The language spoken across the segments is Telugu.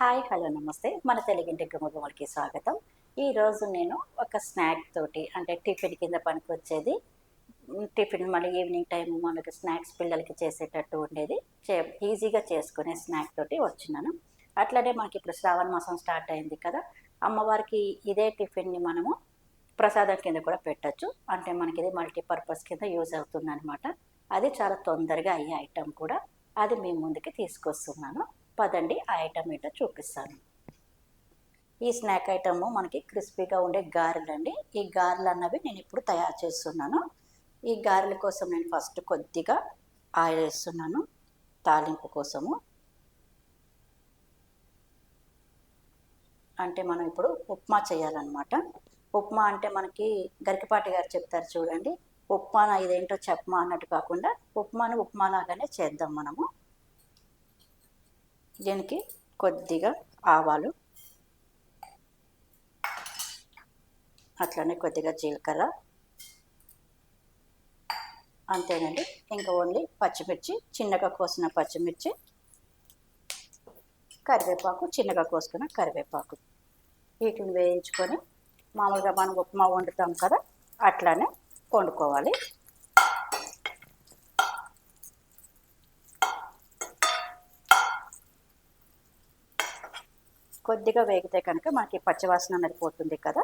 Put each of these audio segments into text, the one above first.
హాయ్ హలో నమస్తే మన తెలుగింటి గుమ్మగుమ్మలకి స్వాగతం. ఈరోజు నేను ఒక స్నాక్ తోటి అంటే టిఫిన్ కింద పనికొచ్చేది. టిఫిన్ మళ్ళీ ఈవినింగ్ టైం మనకి స్నాక్స్ పిల్లలకి చేసేటట్టు ఉండేది. ఈజీగా చేసుకునే స్నాక్ తోటి వచ్చినాను. అట్లనే మనకి ఇప్పుడు శ్రావణ మాసం స్టార్ట్ అయింది కదా. అమ్మవారికి ఇదే టిఫిన్ని మనము ప్రసాదం కింద కూడా పెట్టచ్చు. అంటే మనకి ఇది మల్టీపర్పస్ కింద యూజ్ అవుతుందన్నమాట. అది చాలా తొందరగా అయ్యే ఐటెం కూడా. అది మీ ముందుకి తీసుకొస్తున్నాను. పదండి ఆ ఐటమ్ ఏంటో చూపిస్తాను. ఈ స్నాక్ ఐటమ్ మనకి క్రిస్పీగా ఉండే గారెలు అండి. ఈ గారెలు అన్నవి నేను ఇప్పుడు తయారు చేస్తున్నాను. ఈ గారెల కోసం నేను ఫస్ట్ కొద్దిగా ఆయిల్ వేస్తున్నాను తాలింపు కోసము. అంటే మనం ఇప్పుడు ఉప్మా చేయాలన్నమాట. ఉప్మా అంటే మనకి గరికపాటి గారు చెప్తారు చూడండి, ఉప్మా ఇదేంటో చెప్పమా అన్నట్టు కాకుండా ఉప్మాను ఉప్మాలాగానే చేద్దాం మనము. దీనికి కొద్దిగా ఆవాలు, అట్లనే కొద్దిగా జీలకర్ర, అంతేనండి. ఇంకా ఓన్లీ పచ్చిమిర్చి, చిన్నగా కోసిన పచ్చిమిర్చి, కరివేపాకు, చిన్నగా కోసుకున్న కరివేపాకు, వీటిని వేయించుకొని మామూలుగా మనం ఉప్మా వండుతాం కదా అట్లానే వండుకోవాలి. కొద్దిగా వేగితే కనుక మనకి పచ్చివాసన అనేది పోతుంది కదా.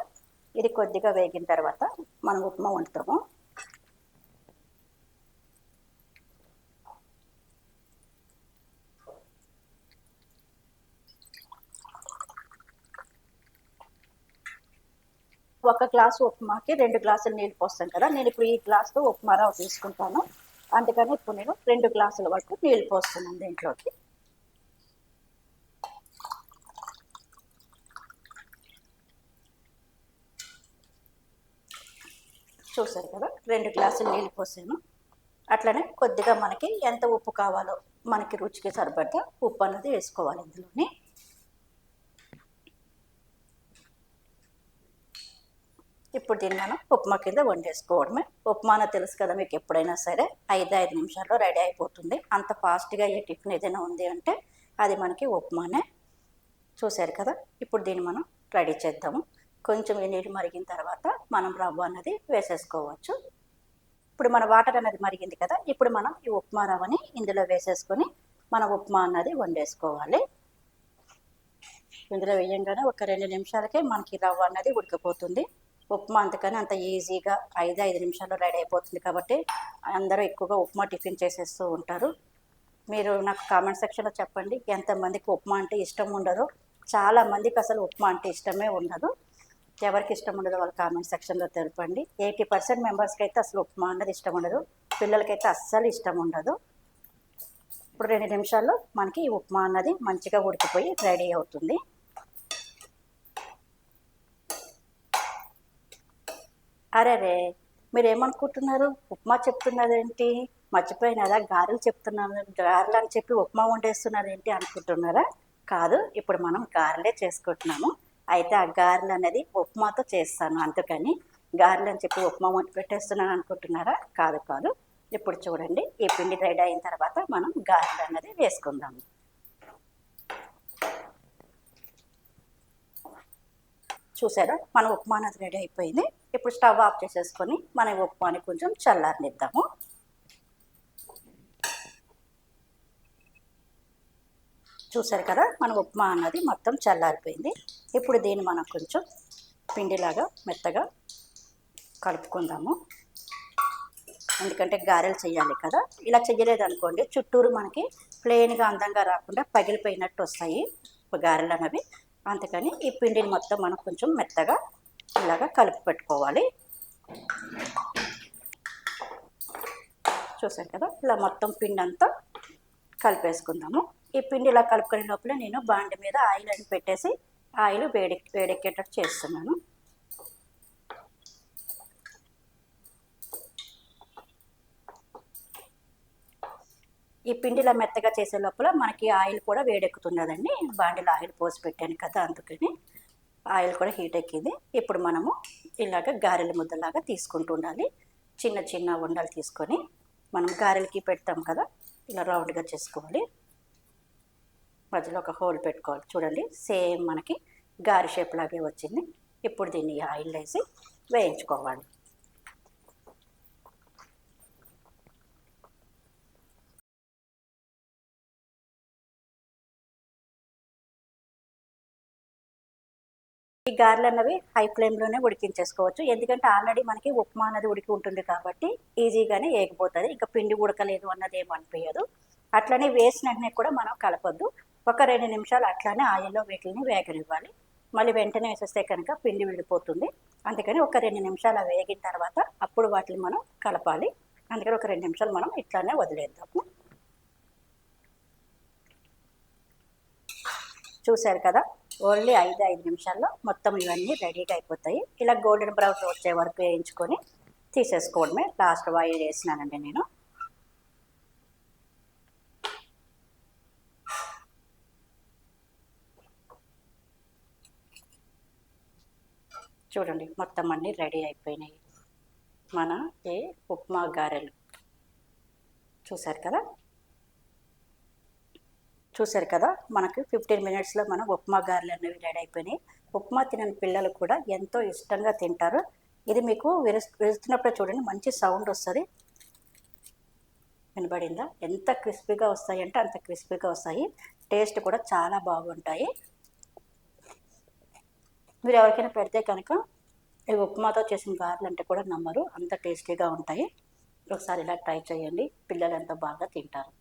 ఇది కొద్దిగా వేగిన తర్వాత మనం ఉప్మా వండుతాము. ఒక గ్లాసు ఉప్మాకి 2 గ్లాసులు నీళ్ళు పోస్తాం కదా. నేను ఇప్పుడు ఈ గ్లాసుతో ఉప్మా రవ్వ తీసుకుంటాను. అందుకని ఇప్పుడు నేను 2 గ్లాసుల వరకు నీళ్ళు పోస్తున్నాను దీంట్లోకి. చూసారు కదా, 2 గ్లాసులు నీళ్ళు పోసాను. అట్లనే కొద్దిగా మనకి ఎంత ఉప్పు కావాలో మనకి రుచికి సరిపడ్డ ఉప్పు అన్నది వేసుకోవాలి ఇందులోని. ఇప్పుడు దీన్ని మనం ఉప్మా కింద వండేసుకోవడమే. ఉప్మా అని తెలుసు కదా మీకు, ఎప్పుడైనా సరే 5 నిమిషాల్లో రెడీ అయిపోతుంది. అంత ఫాస్ట్గా ఏ టిఫిన్ ఏదైనా ఉంది అంటే అది మనకి ఉప్మానే. చూసారు కదా, ఇప్పుడు దీన్ని మనం రెడీ చేద్దాము. కొంచెం ఈ నీళ్ళు మరిగిన తర్వాత మనం రవ్వ అన్నది వేసేసుకోవచ్చు. ఇప్పుడు మన వాటర్ అనేది మరిగింది కదా, ఇప్పుడు మనం ఈ ఉప్మా రవ్వని ఇందులో వేసేసుకొని మన ఉప్మా అన్నది వండేసుకోవాలి. ఇందులో వేయంగానే ఒక 2 నిమిషాలకే మనకి రవ్వ అన్నది ఉడికిపోతుంది. ఉప్మా అందుకని అంత ఈజీగా 5 నిమిషాల్లో రెడీ అయిపోతుంది కాబట్టి అందరూ ఎక్కువగా ఉప్మా టిఫిన్ చేసేస్తూ ఉంటారు. మీరు నాకు కామెంట్ సెక్షన్లో చెప్పండి ఎంతమందికి ఉప్మా అంటే ఇష్టం ఉండదో. చాలామందికి అసలు ఉప్మా అంటే ఇష్టమే ఉండదు. ఎవరికి ఇష్టం ఉండదో వాళ్ళ కామెంట్ సెక్షన్లో తెలపండి. 80% మెంబర్స్కి అయితే అసలు ఉప్మా అన్నది ఇష్టం ఉండదు. పిల్లలకైతే అస్సలు ఇష్టం ఉండదు. ఇప్పుడు 2 నిమిషాల్లో మనకి ఈ ఉప్మా అన్నది మంచిగా ఉడికిపోయి రెడీ అవుతుంది. అరే మీరు ఏమనుకుంటున్నారు, ఉప్మా చెప్తున్నారేంటి, మర్చిపోయినారా, గారెలు చెప్తున్నాను, గారెలు అని చెప్పి ఉప్మా వండేస్తున్నారేంటి అనుకుంటున్నారా? కాదు, ఇప్పుడు మనం గారెలే చేసుకుంటున్నాము. అయితే ఆ గారెలు అనేది ఉప్మాతో చేస్తాను, అందుకని గారెలు అని చెప్పి ఉప్మా వండి పెట్టేస్తున్నాను అనుకుంటున్నారా? కాదు కాదు. ఇప్పుడు చూడండి, ఈ పిండి రెడీ అయిన తర్వాత మనం గారెలు అన్నది వేసుకుందాము. చూసారా, మన ఉప్మా అనేది రెడీ అయిపోయింది. ఇప్పుడు స్టవ్ ఆఫ్ చేసేసుకొని మన ఉప్మాని కొంచెం చల్లారనిద్దాము. చూసారు కదా, మన ఉప్మా అన్నది మొత్తం చల్లారిపోయింది. ఇప్పుడు దీన్ని మనం కొంచెం పిండిలాగా మెత్తగా కలుపుకుందాము. ఎందుకంటే గారెలు చేయాలి కదా. ఇలా చేయలేదు అనుకోండి, చుట్టూరు మనకి ప్లెయిన్గా అందంగా రాకుండా పగిలిపోయినట్టు వస్తాయి గారెలు అన్నవి. అందుకని ఈ పిండిని మొత్తం మనం కొంచెం మెత్తగా ఇలాగా కలిపి పెట్టుకోవాలి. చూసారు కదా, ఇలా మొత్తం పిండి అంతా కలిపేసుకుందాము. ఈ పిండి ఇలా కలుపుకునే లోపల నేను బాండి మీద ఆయిల్ అని పెట్టేసి ఆయిల్ వేడెక్కేటట్టు చేస్తున్నాను. ఈ పిండిలా మెత్తగా చేసే లోపల మనకి ఆయిల్ కూడా వేడెక్కుతున్నదండి. బాండిలో ఆయిల్ పోసి పెట్టాను కదా, అందుకని ఆయిల్ కూడా హీట్ ఎక్కింది. ఇప్పుడు మనము ఇలాగ గారెల ముద్దలాగా తీసుకుంటూ ఉండాలి. చిన్న చిన్న ఉండలు తీసుకొని మనం గారెలకి పెడతాం కదా, ఇలా రౌండ్గా చేసుకోవాలి. మధ్యలో ఒక హోల్ పెట్టుకోవాలి. చూడండి సేమ్ మనకి గారి షేప్ లాగే వచ్చింది. ఇప్పుడు దీన్ని ఆయిల్ వేసి వేయించుకోవాలి. ఈ గారెలు అన్నవి హై ఫ్లేమ్లోనే ఉడికించేసుకోవచ్చు. ఎందుకంటే ఆల్రెడీ మనకి ఉప్మా అన్నది ఉడికి ఉంటుంది కాబట్టి ఈజీగానే ఏగిపోతుంది. ఇంకా పిండి ఉడకలేదు అన్నది ఏమి అనిపించదు. అట్లనే వేసిన వెంటనే కూడా మనం కలపొద్దు. ఒక 2 నిమిషాలు అట్లానే ఆయిల్లో వీటిని వేగనివ్వాలి. మళ్ళీ వెంటనే వేసేస్తే కనుక పిండి విడిపోతుంది. అందుకని ఒక 2 నిమిషాలు వేగిన తర్వాత అప్పుడు వాటిని మనం కలపాలి. అందుకని ఒక 2 నిమిషాలు మనం ఇట్లానే వదిలేద్దాము. చూశారు కదా, ఓన్లీ 5 నిమిషాల్లో మొత్తం ఇవన్నీ రెడీగా అయిపోతాయి. ఇలా గోల్డెన్ బ్రౌన్ వచ్చే వరకు వేయించుకొని తీసేసుకోవడమే. లాస్ట్ ఆయిల్ వేసినానండి నేను. చూడండి మొత్తం అన్నీ రెడీ అయిపోయినాయి మన ఈ ఉప్మా గారెలు. చూశారు కదా మనకు 15 మినిట్స్లో మన ఉప్మా గారెలు అనేవి రెడీ అయిపోయినాయి. ఉప్మా తినని పిల్లలు కూడా ఎంతో ఇష్టంగా తింటారు. ఇది మీకు విరుస్తున్నప్పుడే చూడండి మంచి సౌండ్ వస్తుంది. వినబడిందా? ఎంత క్రిస్పీగా వస్తాయి అంటే అంత క్రిస్పీగా వస్తాయి. టేస్ట్ కూడా చాలా బాగుంటాయి. మీరు ఎవరికైనా పెడితే కనుక ఈ ఉప్మాతో చేసిన గారెలు అంటే కూడా నమ్మరు, అంత టేస్టీగా ఉంటాయి. ఒకసారి ఇలా ట్రై చేయండి, పిల్లలు ఎంతో బాగా తింటారు.